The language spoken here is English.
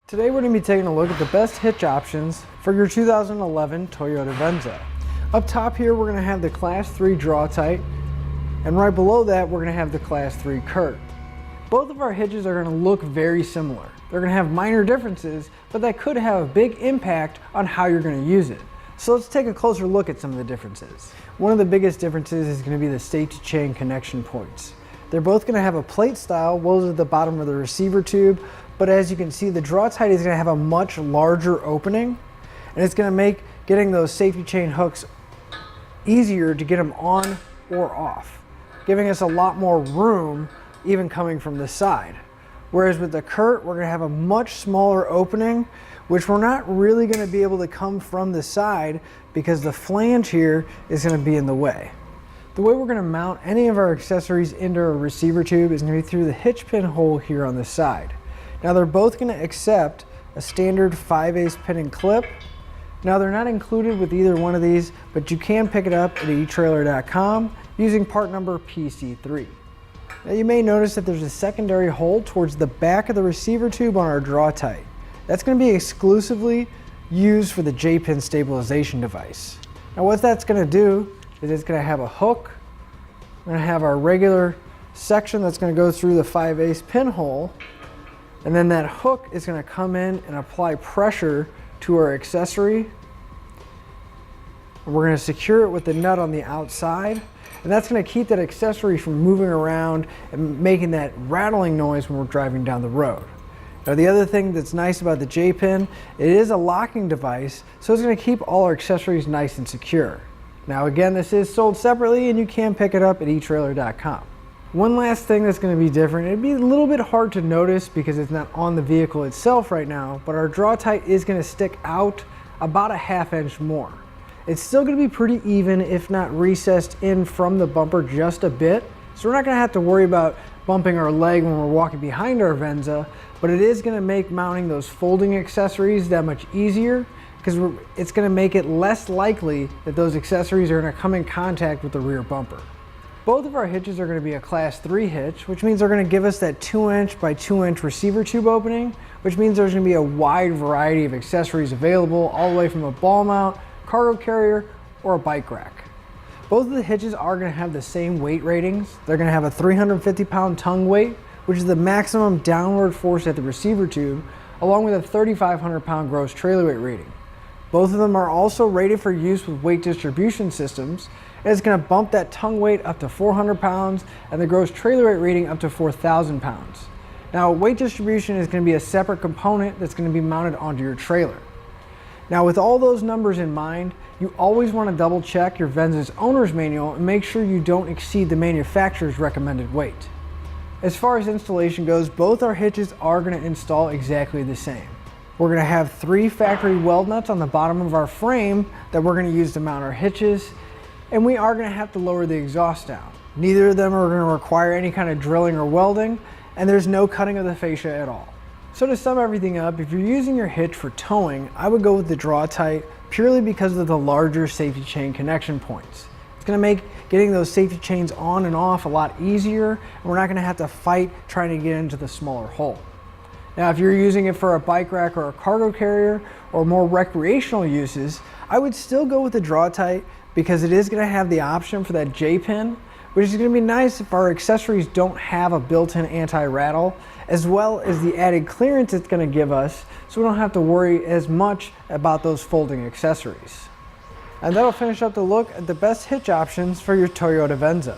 Today we're going to be taking a look at the best hitch options for your 2011 Toyota Venza. Up top here we're going to have the Class 3 Draw-Tite, and right below that we're going to have the Class 3 Curt. Both of our hitches are going to look very similar. They're going to have minor differences, but that could have a big impact on how you're going to use it. So let's take a closer look at some of the differences. One of the biggest differences is going to be the safety chain connection points. They're both going to have a plate style welded at the bottom of the receiver tube, but as you can see, the Draw-Tite is going to have a much larger opening, and it's going to make getting those safety chain hooks easier to get them on or off, giving us a lot more room even coming from the side. Whereas with the Curt, we're going to have a much smaller opening, which we're not really going to be able to come from the side because the flange here is going to be in the way. The way we're going to mount any of our accessories into a receiver tube is going to be through the hitch pin hole here on the side. Now they're both going to accept a standard 5/8 pin and clip. Now they're not included with either one of these, but you can pick it up at Etrailer.com using part number PC3. Now you may notice that there's a secondary hole towards the back of the receiver tube on our Draw-Tite. That's going to be exclusively used for the J-pin stabilization device. Now what that's going to do is it's going to have a hook. We're going to have our regular section that's going to go through the 5/8 pinhole, and then that hook is going to come in and apply pressure to our accessory. And we're going to secure it with the nut on the outside, and that's going to keep that accessory from moving around and making that rattling noise when we're driving down the road. Now the other thing that's nice about the J-pin, it is a locking device, so it's going to keep all our accessories nice and secure. Now again, this is sold separately and you can pick it up at Etrailer.com. One last thing that's going to be different, it'd be a little bit hard to notice because it's not on the vehicle itself right now, but our Draw-Tite is going to stick out about a ½ inch more. It's still going to be pretty even, if not recessed in from the bumper just a bit, so we're not going to have to worry about bumping our leg when we're walking behind our Venza, but it is going to make mounting those folding accessories that much easier because it's going to make it less likely that those accessories are going to come in contact with the rear bumper. Both of our hitches are going to be a Class 3 hitch, which means they're going to give us that 2" by 2" receiver tube opening, which means there's going to be a wide variety of accessories available, all the way from a ball mount, cargo carrier, or a bike rack. Both of the hitches are going to have the same weight ratings. They're going to have a 350-pound tongue weight, which is the maximum downward force at the receiver tube, along with a 3,500-pound gross trailer weight rating. Both of them are also rated for use with weight distribution systems, and it's going to bump that tongue weight up to 400 pounds and the gross trailer weight rating up to 4,000 pounds. Now, weight distribution is going to be a separate component that's going to be mounted onto your trailer. Now, with all those numbers in mind, you always want to double check your Venza's owner's manual and make sure you don't exceed the manufacturer's recommended weight. As far as installation goes, both our hitches are going to install exactly the same. We're going to have 3 factory weld nuts on the bottom of our frame that we're going to use to mount our hitches, and we are going to have to lower the exhaust down. Neither of them are going to require any kind of drilling or welding, and there's no cutting of the fascia at all. So to sum everything up, if you're using your hitch for towing, I would go with the Draw-Tite purely because of the larger safety chain connection points. It's going to make getting those safety chains on and off a lot easier, and we're not going to have to fight trying to get into the smaller hole. Now, if you're using it for a bike rack or a cargo carrier or more recreational uses, I would still go with the Draw-Tite because it is going to have the option for that J-pin, which is going to be nice if our accessories don't have a built-in anti-rattle, as well as the added clearance it's going to give us so we don't have to worry as much about those folding accessories. And that'll finish up the look at the best hitch options for your Toyota Venza.